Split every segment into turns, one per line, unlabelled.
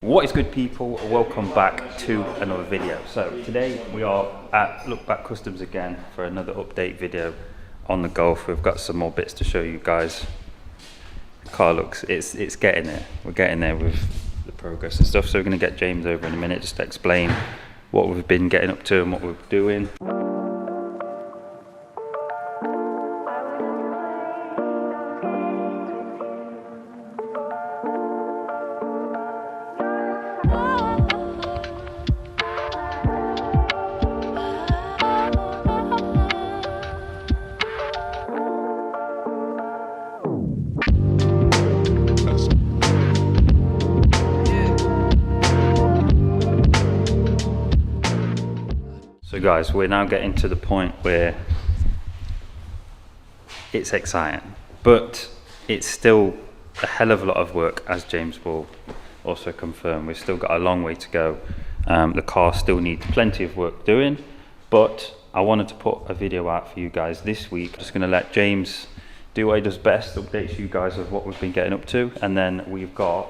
What is good, people? Welcome back to another video. So today we are at Look Back Customs again for another update video on the Golf. We've got some more bits to show you guys. The car looks, it's getting there. We're getting there with the progress and stuff. So we're going to get James over in a minute just to explain what we've been getting up to and what we're doing. So guys, we're now getting to the point where it's exciting, but it's still a hell of a lot of work, as James will also confirm. We've still got a long way to go. The car still needs plenty of work doing, but I wanted to put a video out for you guys this week. I'm just going to let James do what he does best, update you guys of what we've been getting up to, and then we've got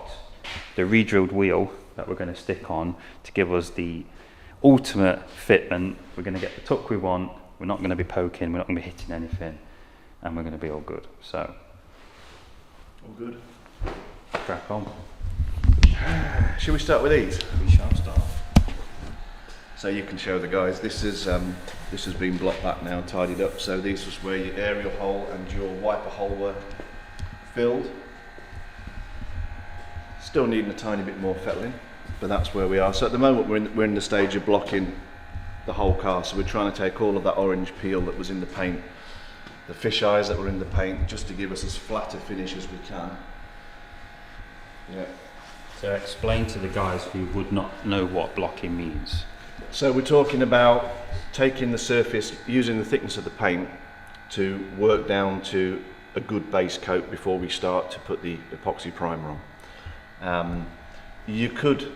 the re-drilled wheel that we're going to stick on to give us the ultimate fitment. We're going to get the tuck we want. We're not going to be poking, we're not going to be hitting anything, and we're going to be all good. So
all good.
Crack on.
Should we start with these?
We shall start.
So you can show the guys, this has been blocked back now, tidied up. So this was where your aerial hole and your wiper hole were filled. Still needing a tiny bit more fettling, but that's where we are. So at the moment we're in the stage of blocking the whole car. So we're trying to take all of that orange peel that was in the paint, the fish eyes that were in the paint, just to give us as flat a finish as we can. Yeah.
So explain to the guys who would not know what blocking means.
So we're talking about taking the surface, using the thickness of the paint to work down to a good base coat before we start to put the epoxy primer on. You could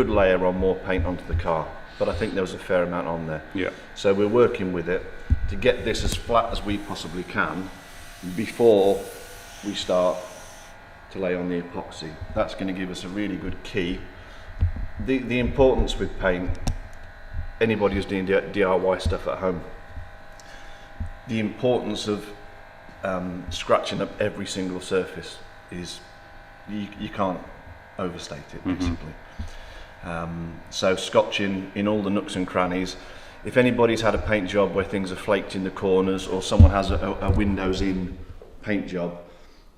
layer on more paint onto the car, but I think there was a fair amount on there.
Yeah.
So we're working with it to get this as flat as we possibly can before we start to lay on the epoxy. That's going to give us a really good key. The importance with paint, anybody who's doing DIY stuff at home, the importance of scratching up every single surface is, you can't overstate it, basically. So scotching in all the nooks and crannies. If anybody's had a paint job where things are flaked in the corners, or someone has a windows in paint job,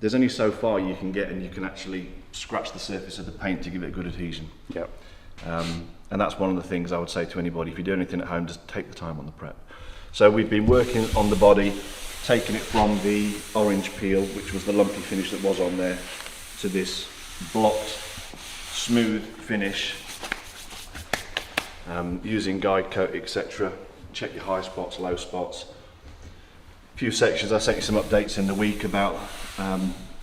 there's only so far you can get, and you can actually scratch the surface of the paint to give it good adhesion.
Yep.
And that's one of the things I would say to anybody: if you do anything at home, just take the time on the prep. So we've been working on the body, taking it from the orange peel, which was the lumpy finish that was on there, to this blocked, smooth finish, using guide coat, etc. Check your high spots, low spots. A few sections, I sent you some updates in the week about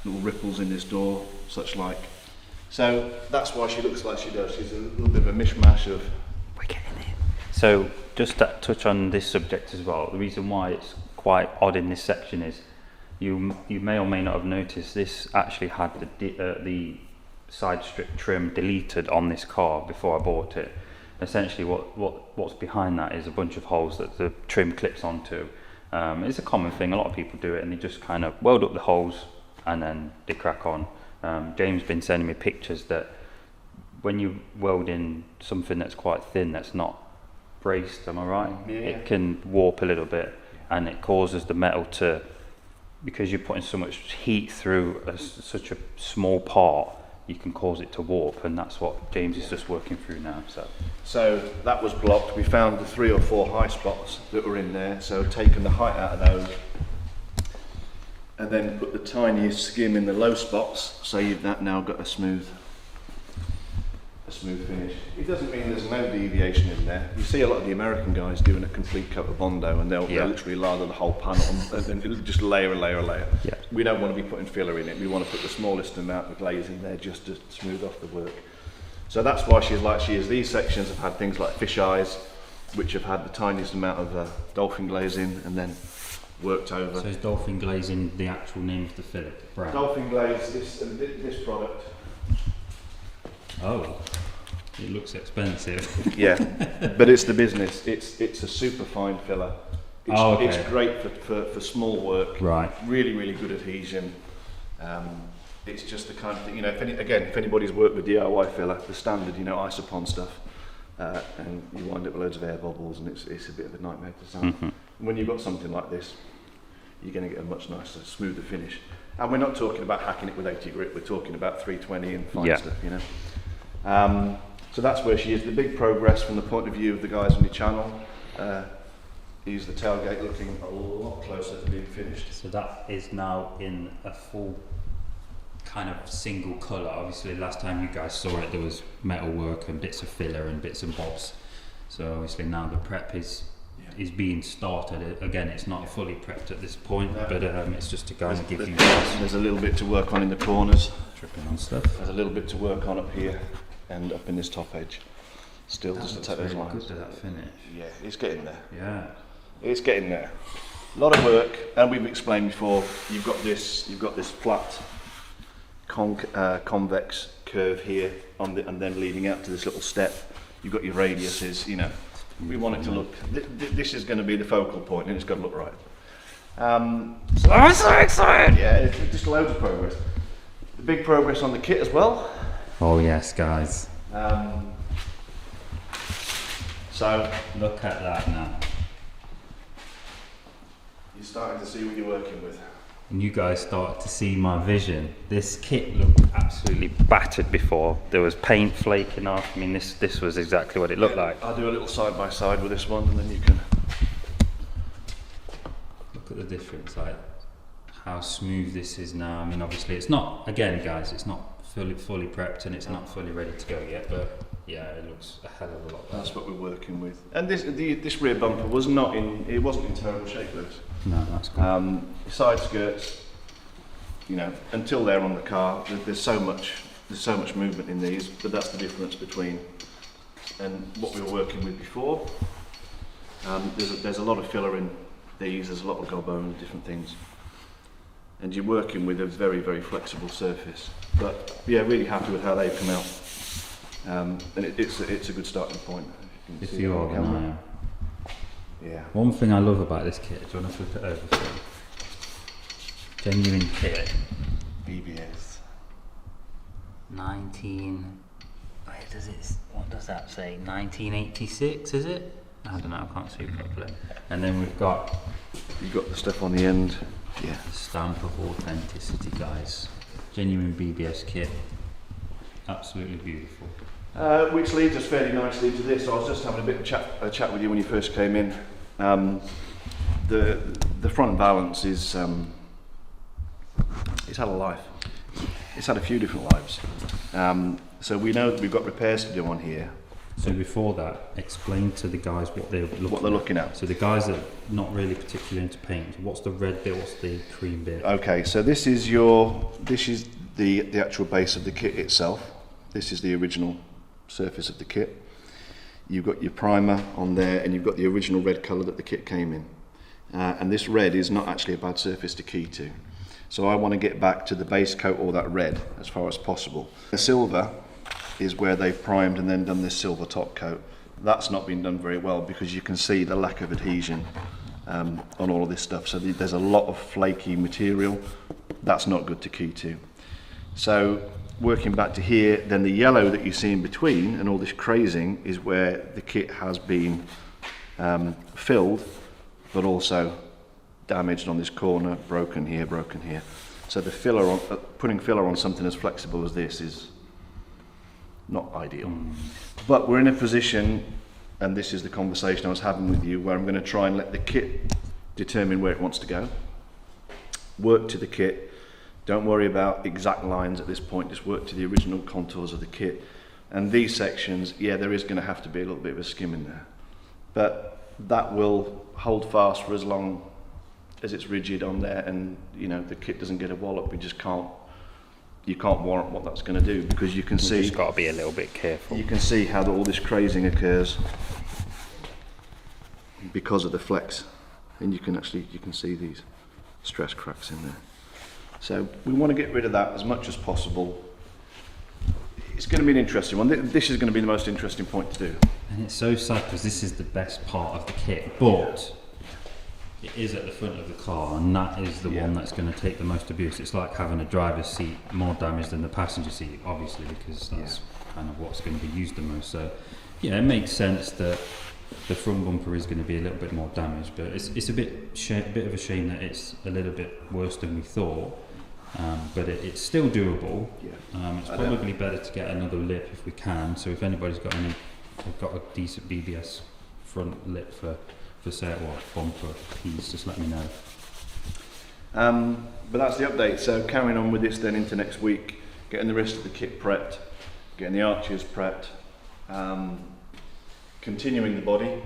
little ripples in this door, such like. So that's why she looks like she does. She's a little bit of a mishmash of...
We're getting in. So just to touch on this subject as well, the reason why it's quite odd in this section is you may or may not have noticed this actually had the side strip trim deleted on this car before I bought it. Essentially what's behind that is a bunch of holes that the trim clips onto. It's a common thing, a lot of people do it, and they just kind of weld up the holes and then they crack on. James been sending me pictures that when you weld in something that's quite thin, that's not braced, am I right?
Yeah.
It can warp a little bit, and it causes the metal to, because you're putting so much heat through such a small part, you can cause it to warp, and that's what James is just working through now.
So that was blocked. We found the 3 or 4 high spots that were in there, so taken the height out of those, and then put the tiniest skim in the low spots, so you've now got a smooth finish. It doesn't mean there's no deviation in there. You see a lot of the American guys doing a complete coat of Bondo, and they'll literally lather the whole panel and then just layer. Yeah. We don't want to be putting filler in it. We want to put the smallest amount of glaze in there just to smooth off the work. So that's why she's like she is. These sections have had things like fish eyes, which have had the tiniest amount of dolphin glaze in, and then worked over.
So is dolphin glazing the actual name of the fillet brand?
Dolphin glaze, this product
Oh, it looks expensive.
Yeah, but it's the business. It's a super fine filler. It's great for small work.
Right.
Really, really good adhesion. It's just the kind of thing, if anybody's worked with DIY filler, the standard, isopon stuff, and you wind up with loads of air bubbles, and it's a bit of a nightmare to sand.
Mm-hmm.
When you've got something like this, you're going to get a much nicer, smoother finish. And we're not talking about hacking it with 80 grit, we're talking about 320 and fine stuff, So that's where she is. The big progress from the point of view of the guys on your channel is the tailgate looking a lot closer to being finished.
So that is now in a full kind of single colour. Obviously last time you guys saw it there was metal work and bits of filler and bits and bobs. So obviously now the prep is being started. Again, it's not fully prepped at this point, but it's just to go and give you guys.
There's a little bit to work on in the corners.
Tripping on stuff.
There's a little bit to work on up here and up in this top edge. Still just to take those lines.
Good to that finish.
Yeah, it's getting there.
Yeah.
It's getting there. A lot of work, and we've explained before. You've got this flat convex curve here and then leading out to this little step. You've got your radiuses. We want it to look. This is going to be the focal point, and it's got to look right. So I'm so excited! Yeah, it's just loads of progress. The big progress on the kit as well.
Oh yes, guys.
So
look at that now.
You're starting to see what you're working with.
And you guys start to see my vision. This kit looked absolutely battered before. There was paint flaking off. I mean, this was exactly what it looked like.
I'll do a little side by side with this one, and then you can
look at the difference, like how smooth this is now. I mean, obviously it's not, again guys, it's not fully prepped and it's not fully ready to go yet, but yeah, it looks a hell of a lot better.
That's what we're working with. And this rear bumper wasn't in terrible shape, Lewis.
No, that's good.
Side skirts, until they're on the car, there's so much movement in these, but that's the difference between and what we were working with before. There's a lot of filler in these. There's a lot of gobbone, different things, and you're working with a very, very flexible surface. But yeah, really happy with how they've come out, and it's a good starting point.
If you are, then I am.
Yeah.
One thing I love about this kit, do you want to flip it over for me? Genuine kit.
BBS.
what does that say? 1986, is it? I don't know, I can't see properly. And then we've got...
You've got the stuff on the end. Yeah.
Stamp of authenticity, guys. Genuine BBS kit. Absolutely beautiful.
Which leads us fairly nicely to this. So I was just having a bit of a chat with you when you first came in. The front balance is it's had a life. It's had a few different lives. So we know that we've got repairs to do on here.
So before that, explain to the guys what they're
looking at.
So the guys that are not really particularly into paint, what's the red bit, what's the cream bit?
Okay, so this is the actual base of the kit itself. This is the original surface of the kit. You've got your primer on there, and you've got the original red colour that the kit came in. And this red is not actually a bad surface to key to. So I want to get back to the base coat, all that red, as far as possible. The silver is where they've primed and then done this silver top coat. That's not been done very well because you can see the lack of adhesion on all of this stuff. So there's a lot of flaky material. That's not good to key to. So working back to here, then the yellow that you see in between and all this crazing is where the kit has been filled, but also damaged on this corner, broken here, broken here. So the filler putting filler on something as flexible as this is not ideal. But we're in a position, and this is the conversation I was having with you, where I'm going to try and let the kit determine where it wants to go. Work to the kit. Don't worry about exact lines at this point, just work to the original contours of the kit. And these sections, yeah, there is going to have to be a little bit of a skim in there. But that will hold fast for as long as it's rigid on there, and the kit doesn't get a wallop. You can't warrant what that's going to do, because you can see...
You've just got to be a little bit careful.
You can see how all this crazing occurs because of the flex, and you can see these stress cracks in there. So we want to get rid of that as much as possible. It's going to be an interesting one. This is going to be the most interesting point to do.
And it's so sad because this is the best part of the kit, but it is at the front of the car, and that is the one that's going to take the most abuse. It's like having a driver's seat more damage than the passenger seat, obviously, because that's kind of what's going to be used the most. So, yeah, it makes sense that the front bumper is going to be a little bit more damaged, but it's a bit of a shame that it's a little bit worse than we thought. But it's still doable. It's probably better to get another lip if we can. So if anybody's got a decent BBS front lip for sale or bumper, please just let me know.
But that's the update. So carrying on with this then into next week, getting the rest of the kit prepped, getting the arches prepped, continuing the body.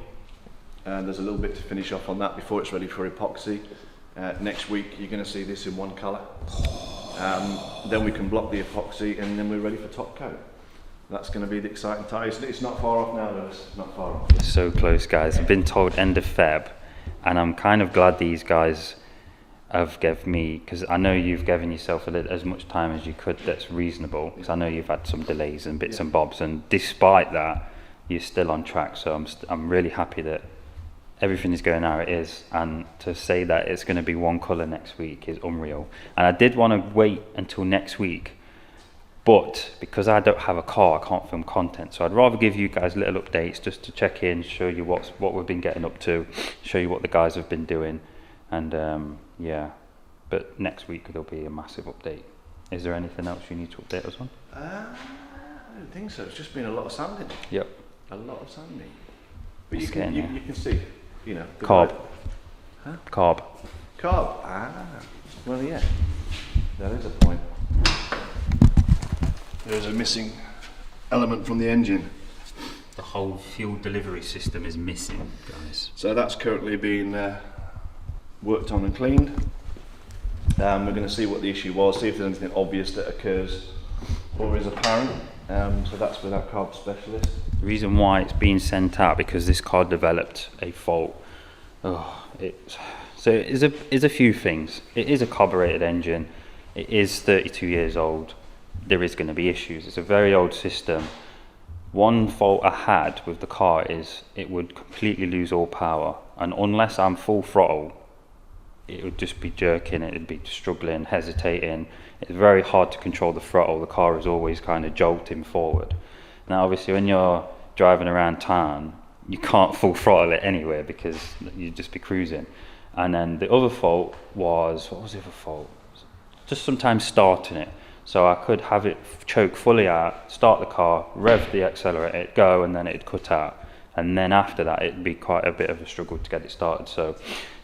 There's a little bit to finish off on that before it's ready for epoxy. Next week you're going to see this in one colour. Then we can block the epoxy and then we're ready for top coat. That's going to be the exciting time. It's not far off now, Lewis. It's not far off.
It's so close, guys. I've been told end of Feb, and I'm kind of glad these guys have given me, because I know you've given yourself as much time as you could that's reasonable, because I know you've had some delays and bits and bobs, and despite that, you're still on track. So I'm really happy that everything is going how it is, and to say that it's going to be one colour next week is unreal. And I did want to wait until next week, but because I don't have a car, I can't film content, so I'd rather give you guys little updates just to check in, show you what we've been getting up to, show you what the guys have been doing, and yeah, but next week there'll be a massive update. Is there anything else you need to update us on?
I don't think so. It's just been a lot of sanding.
Yep.
A lot of sanding. But
It's
you can see, you know. the
Carb.
right- Huh?
Carb.
Carb. Well, yeah. That is a point. There's a missing element from the engine.
The whole fuel delivery system is missing, guys.
So that's currently being worked on and cleaned. We're going to see what the issue was, see if there's anything obvious that occurs or is apparent. So that's with our carb specialist.
The reason why it's being sent out, because this car developed a fault. So it is a few things. It is a carbureted engine. It is 32 years old. There is going to be issues. It's a very old system. One fault I had with the car is it would completely lose all power, and unless I'm full throttle, it would just be jerking, it'd be struggling, hesitating. It's very hard to control the throttle. The car is always kind of jolting forward. Now obviously when you're driving around town, you can't full throttle it anywhere because you'd just be cruising. And then the other fault was, what was the other fault? Just sometimes starting it. So I could have it choke fully out, start the car, rev the accelerator, it'd go, and then it'd cut out. And then after that, it'd be quite a bit of a struggle to get it started. So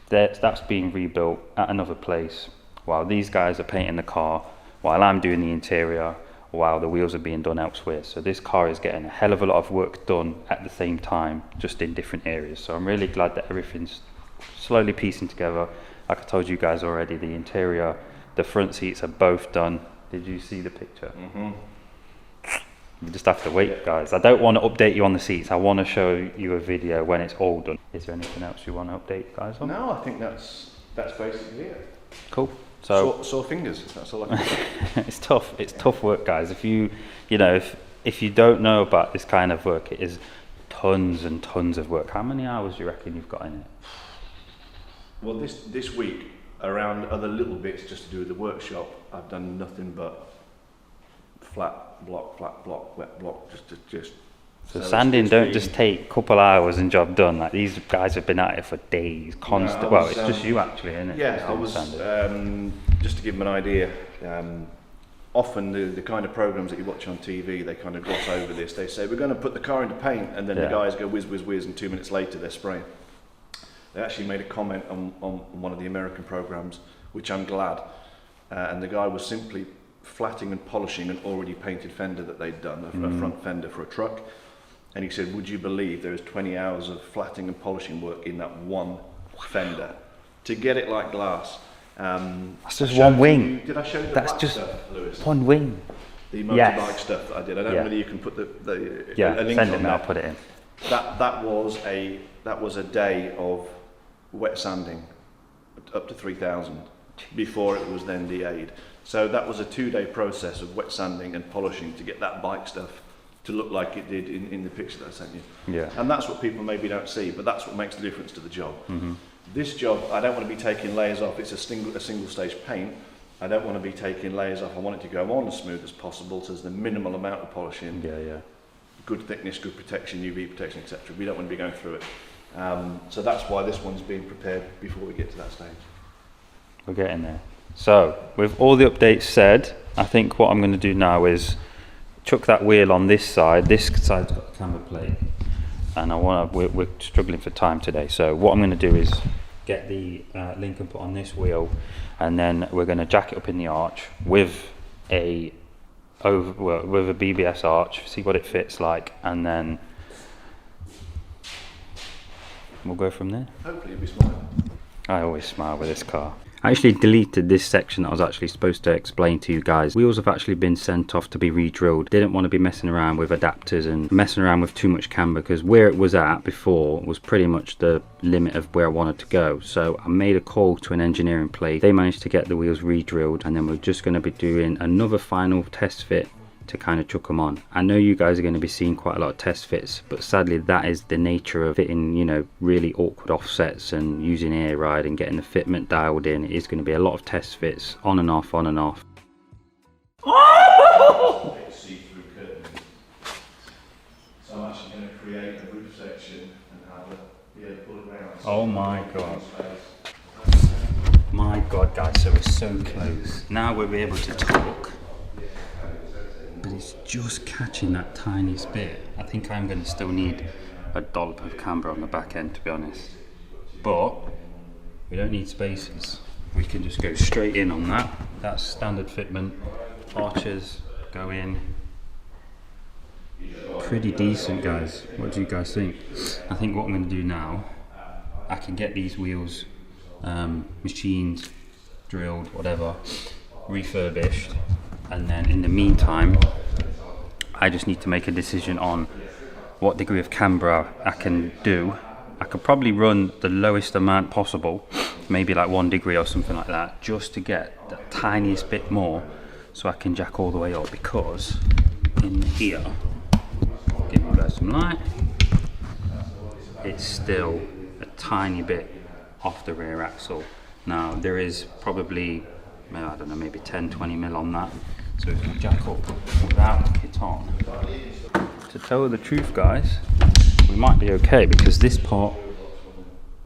that's being rebuilt at another place while these guys are painting the car, while I'm doing the interior, while the wheels are being done elsewhere. So this car is getting a hell of a lot of work done at the same time, just in different areas. So I'm really glad that everything's slowly piecing together. Like I told you guys already, the interior, the front seats are both done. Did you see the picture?
Mm-hmm.
You just have to wait, guys. I don't want to update you on the seats. I want to show you a video when it's all done. Is there anything else you want to update you guys on?
No, I think that's basically it.
Cool. So
Sore fingers. That's all I can say.
it's tough. It's tough work, guys. If you know, if you don't know about this kind of work, it is tons and tons of work. How many hours do you reckon you've got in it?
Well, this week, around other little bits just to do with the workshop, I've done nothing but flat block, wet block, just.
So sanding don't just take a couple hours and job done. Like these guys have been at it for days, constant.
No,
well, it's just you actually, isn't it?
Yeah, I was. Just to give them an idea, often the kind of programs that you watch on TV, they kind of gloss over this. They say we're going to put the car into paint, and then the guys go whiz, whiz, whiz, and 2 minutes later they're spraying. They actually made a comment on one of the American programs, which I'm glad, and the guy was simply flatting and polishing an already painted fender that they'd done, a front fender for a truck, and he said, would you believe there is 20 hours of flatting and polishing work in that one fender to get it like glass.
That's just one wing.
Did I show you the
That's
black
just
stuff, Lewis?
one wing.
The motorbike stuff that I did. I don't know whether you can put a link
send
on
it.
that.
I'll put it in.
That was a day of wet sanding up to 3,000 before it was then DA'd. So that was a 2-day process of wet sanding and polishing to get that bike stuff to look like it did in the picture that I sent you.
Yeah.
And that's what people maybe don't see, but that's what makes the difference to the job. This job, I don't want to be taking layers off. It's a single stage paint. I don't want to be taking layers off. I want it to go on as smooth as possible, so there's the minimal amount of polishing.
Yeah.
Good thickness, good protection, UV protection, etc. We don't want to be going through it. So that's why this one's being prepared before we get to that stage.
We're getting there. So, with all the updates said, I think what I'm going to do now is chuck that wheel on this side. This side's got the camber plate, and we're struggling for time today. So what I'm going to do is get the Lincoln put on this wheel, and then we're going to jack it up in the arch with a BBS arch, see what it fits like, and then we'll go from there.
Hopefully you'll be smiling.
I always smile with this car. I actually deleted this section that I was actually supposed to explain to you guys. Wheels have actually been sent off to be re-drilled. Didn't want to be messing around with adapters and messing around with too much camber, because where it was at before was pretty much the limit of where I wanted to go. So I made a call to an engineering place. They managed to get the wheels re-drilled, and then we're just going to be doing another final test fit to kind of chuck them on. I know you guys are going to be seeing quite a lot of test fits, but sadly that is the nature of fitting, you know, really awkward offsets and using air ride and getting the fitment dialed in. It is going to be a lot of test fits, on and off, on and off.
See-through curtain. So I'm actually going to create a roof section and have be able to pull it around.
Oh my god. My god guys, so we're so close. Now we'll be able to talk. But it's just catching that tiniest bit. I think I'm going to still need a dollop of camber on the back end, to be honest. But we don't need spacers. We can just go straight in on that. That's standard fitment. Arches go in. Pretty decent, guys. What do you guys think? I think what I'm going to do now, I can get these wheels machined, drilled, whatever, refurbished. And then in the meantime, I just need to make a decision on what degree of camber I can do. I could probably run the lowest amount possible, maybe like 1 degree or something like that, just to get the tiniest bit more so I can jack all the way up, because in here, give you guys some light, it's still a tiny bit off the rear axle. Now there is probably, I don't know, maybe 10-20 mil on that. So if we jack up without the kit on. To tell the truth guys, we might be okay, because this part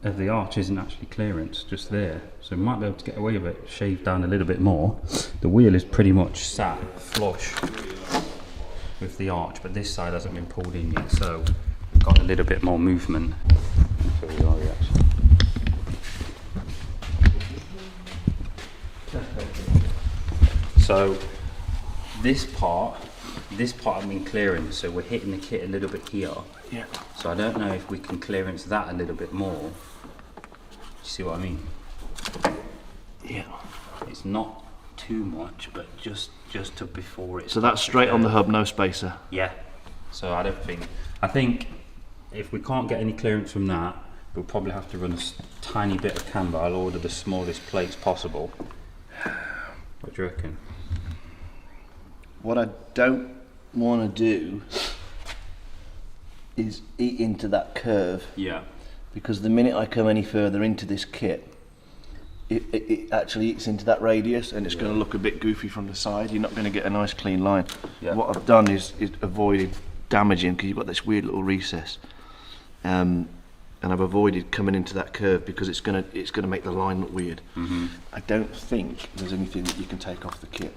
of the arch isn't actually clearance, just there. So we might be able to get away with it, shave down a little bit more. The wheel is pretty much sat flush with the arch, but this side hasn't been pulled in yet, so we've got a little bit more movement. So we are actually. So this part I've been clearing, so we're hitting the kit a little bit here.
Yeah.
So I don't know if we can clearance that a little bit more. You see what I mean?
Yeah.
It's not too much, but just to before it.
So that's straight on the hub, no spacer.
Yeah. So I think if we can't get any clearance from that, we'll probably have to run a tiny bit of camber. I'll order the smallest plates possible. What do you reckon?
What I don't want to do is eat into that curve,
Yeah.
because the minute I come any further into this kit, it actually eats into that radius, and it's going to look a bit goofy from the side. You're not going to get a nice clean line.
Yeah.
What I've done is avoided damaging, because you've got this weird little recess, and I've avoided coming into that curve because it's going to make the line look weird. I don't think there's anything that you can take off the kit.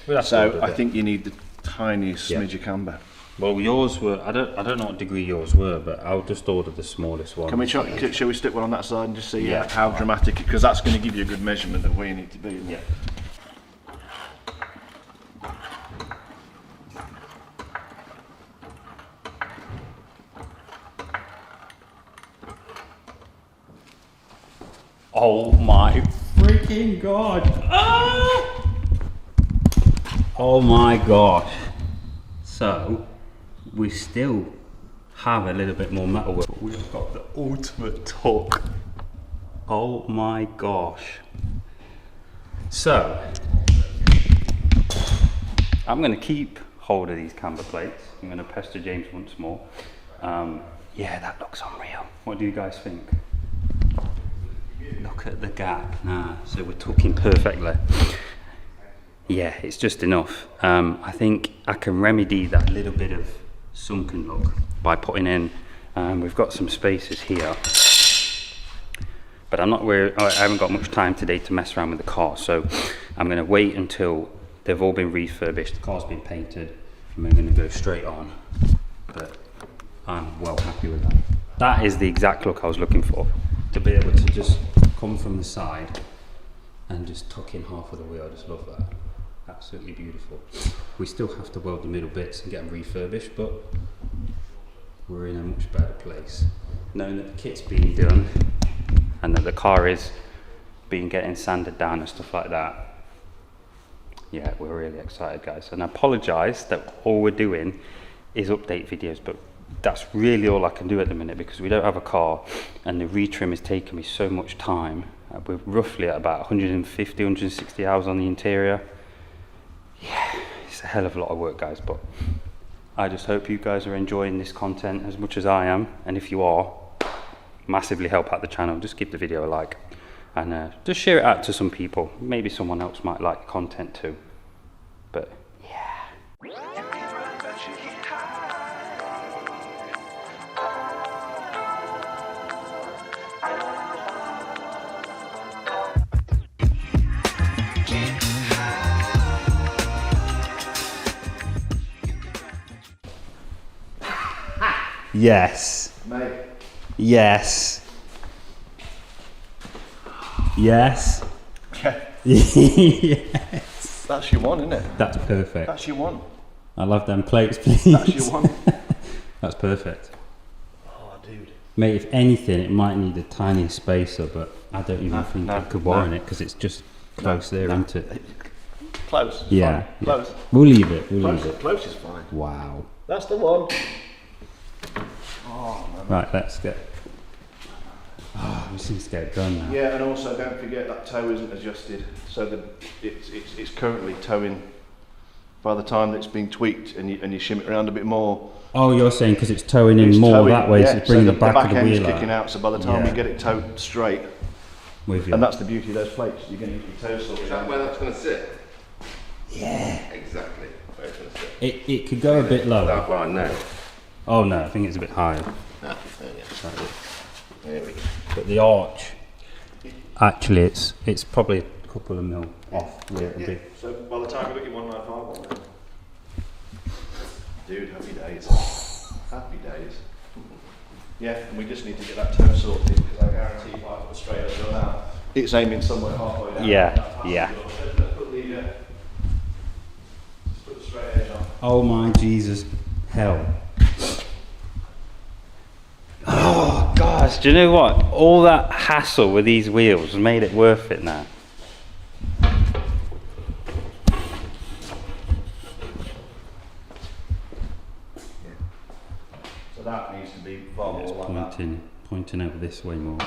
Well,
So I think you need the tiniest smidge of camber.
Well, yours were. I don't know what degree yours were, but I'll just order the smallest one.
Can we try, shall we stick one on that side and just see
Yeah.
how dramatic, because that's going to give you a good measurement of where you need to be.
Yeah. Oh my freaking god! Ah! Oh my gosh! So we still have a little bit more metal work, but we've got the ultimate torque. Oh my gosh! So I'm going to keep hold of these camber plates. I'm going to pester James once more. Yeah, that looks unreal. What do you guys think? Look at the gap. So we're talking perfectly. Yeah, it's just enough. I think I can remedy that little bit of sunken look by putting in, we've got some spaces here, but I haven't got much time today to mess around with the car, so I'm going to wait until they've all been refurbished, the car's been painted, and we're going to go straight on. But I'm well happy with that. That is the exact look I was looking for. To be able to just come from the side and just tuck in half of the wheel, I just love that. Absolutely beautiful. We still have to weld the middle bits and get them refurbished, but we're in a much better place. Knowing that the kit's being done and that the car is getting sanded down and stuff like that. Yeah, we're really excited, guys. And I apologise that all we're doing is update videos, but that's really all I can do at the minute because we don't have a car and the retrim is taking me so much time. We're roughly at about 150, 160 hours on the interior. Yeah, it's a hell of a lot of work, guys, but I just hope you guys are enjoying this content as much as I am, and if you are, massively help out the channel. Just give the video a like and just share it out to some people. Maybe someone else might like the content too. But yeah. Yes.
Mate.
Yes. Yes. Yes.
That's your one, isn't it?
That's perfect.
That's your one.
I love them plates, please.
That's your one.
That's perfect.
Oh, dude.
Mate, if anything, it might need a tiny spacer, but I don't even think I could warrant it because it's just close there, isn't it?
Close.
Yeah.
Fine. Close.
We'll leave it. We'll
Close.
leave it.
Close is fine.
Wow.
That's the one. Oh, man.
Right, let's get. Oh, we just need to get it done now.
Yeah, and also don't forget that toe isn't adjusted, so that it's currently towing. By the time that it's being tweaked and you shim it around a bit more.
Oh, you're saying because it's towing in
It's
more
towing,
that way,
yeah,
so it's bringing
so
the back of the
end's
wheel
kicking
out.
out. So by the time
Yeah.
we get it towed straight,
With you.
and that's the beauty of those plates. You're going to get your toe sorted.
Is that where that's going to sit?
Yeah.
Exactly where it's going to sit.
It could go a bit lower.
That one now.
Oh no, I think it's a bit higher.
Ah, there we go.
But the arch, actually, it's probably a couple of mil off where it'll be.
So by the time you got your 195 on there, dude, happy days. Happy days. Yeah, and we just need to get that toe sorted because I guarantee if I put straight over that, it's aiming somewhere halfway down.
Yeah, yeah.
Let's put the straight edge on.
Oh my Jesus, hell. Oh gosh, do you know what? All that hassle with these wheels has made it worth it now.
So that needs to be far more
It's
like that.
pointing over this way more,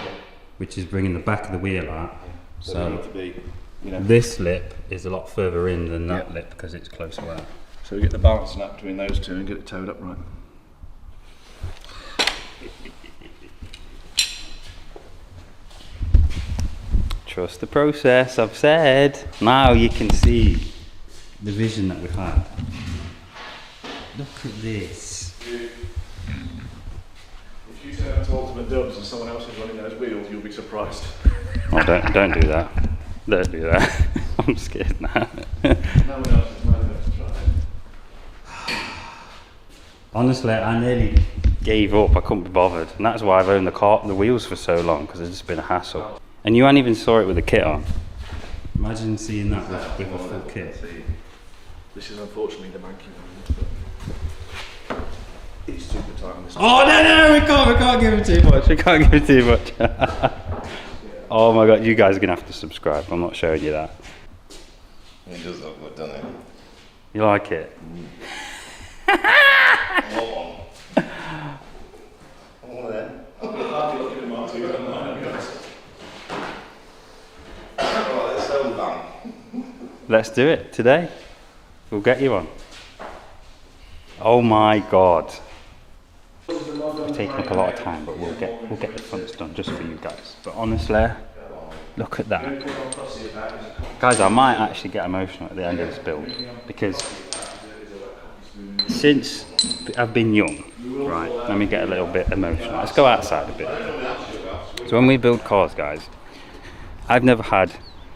which is bringing the back of the wheel out.
So,
So
we need to be, you know.
this lip is a lot further in than that
Yeah.
lip because it's closer out.
So we get the balance snap between those two and get it towed up right.
Trust the process, I've said. Now you can see the vision that we had. Look at this.
If you turn up to Ultimate Dubs and someone else is running those wheels, you'll be surprised.
Oh, don't do that. Don't do that. I'm scared now.
No one else is running those to try.
Honestly, I nearly gave up. I couldn't be bothered, and that's why I've owned the wheels for so long because it's just been a hassle. And you hadn't even saw it with the kit on. Imagine seeing that with a full kit.
This is unfortunately the manky one, but it's super tight on this.
Oh no, we can't give him too much. We can't give him too much. Oh my god, you guys are gonna have to subscribe. I'm not showing you that.
It does look good, doesn't it?
You like it?
One of them.
I'll be looking at mine too, don't I?
Right, let's hold on.
Let's do it today. We'll get you on. Oh my God. It's taken up a lot of time, but we'll get the fronts done just for you guys. But honestly, look at that. Guys, I might actually get emotional at the end of this build because since I've been young, right, let me get a little bit emotional. Let's go outside a bit. So when we build cars, guys, I've never had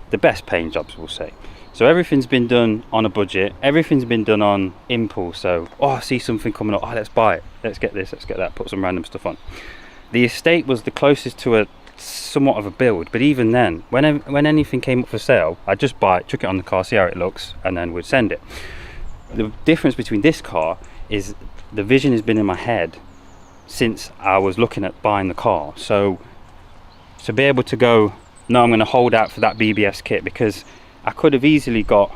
the best paying jobs, we'll say. So everything's been done on a budget, everything's been done on impulse. So, oh, I see something coming up, oh, let's buy it, let's get this, let's get that, put some random stuff on. The estate was the closest to a somewhat of a build, but even then, when anything came up for sale, I'd just buy it, chuck it on the car, see how it looks, and then we'd send it. The difference between this car is the vision has been in my head since I was looking at buying the car. So to be able to go, no, I'm going to hold out for that BBS kit, because I could have easily got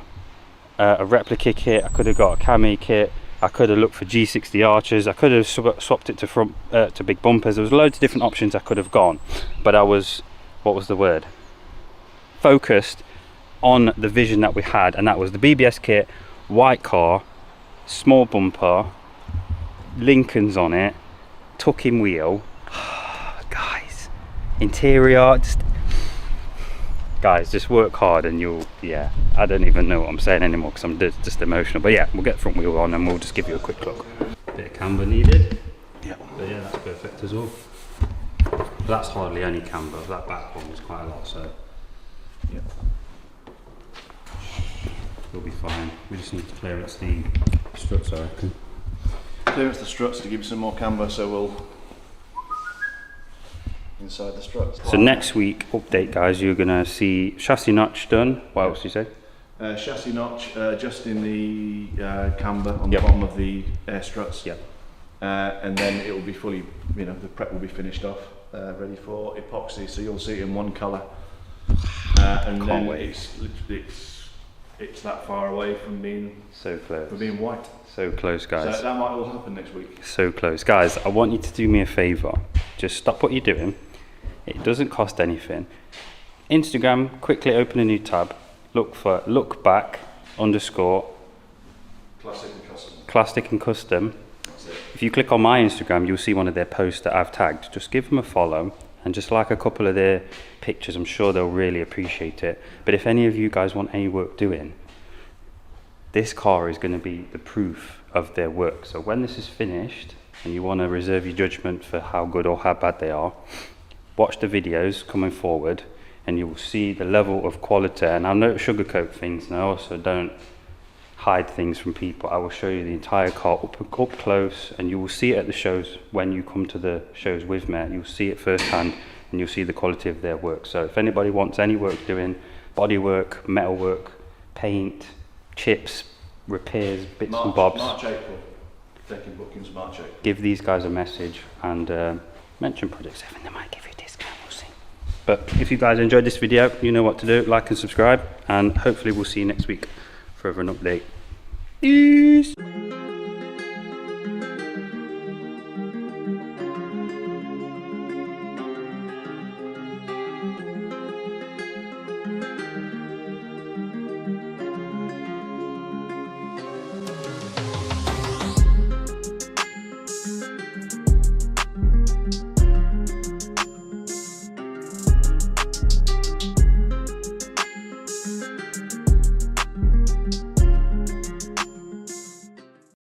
a replica kit, I could have got a cami kit, I could have looked for G60 Archers, I could have swapped it to front to big bumpers. There was loads of different options I could have gone, but I was, what was the word, focused on the vision that we had, and that was the BBS kit, white car, small bumper, Lincolns on it, tuck-in wheel. Guys, interior, guys, just work hard and you'll, yeah, I don't even know what I'm saying anymore because I'm just emotional. But yeah, we'll get the front wheel on and we'll just give you a quick look. Bit of camber needed. Yeah. But yeah, that's perfect as well. But that's hardly any camber. That back one was quite a lot, so yeah, we'll be fine. We just need to clearance the struts, I reckon.
Clearance the struts to give you some more camber, so we'll inside the struts.
So next week, update guys, you're going to see chassis notch done. What else do you say?
Chassis notch just in the camber on the bottom of the air struts.
Yep.
And then it will be fully, you know, the prep will be finished off, ready for epoxy. So you'll see it in one colour. And then it's that far away from being
so close.
From being white.
So close, guys.
So that might all happen next week.
So close, guys. I want you to do me a favour. Just stop what you're doing. It doesn't cost anything. Instagram, quickly open a new tab. Look for lookback_classic and custom. If you click on my Instagram, you'll see one of their posts that I've tagged. Just give them a follow and just like a couple of their pictures. I'm sure they'll really appreciate it. But if any of you guys want any work doing, this car is going to be the proof of their work. So when this is finished and you want to reserve your judgment for how good or how bad they are, watch the videos coming forward and you will see the level of quality. And I don't sugarcoat things, and I also don't hide things from people. I will show you the entire car up close, and you will see it at the shows. When you come to the shows with me, you'll see it firsthand and you'll see the quality of their work. So if anybody wants any work doing, body work, metal work, paint, chips, repairs, bits and bobs,
March, April. Taking bookings March, April.
Give these guys a message and mention Project 7. They might give you a discount, we'll see. But if you guys enjoyed this video, you know what to do. Like and subscribe, and hopefully we'll see you next week for an update. Peace.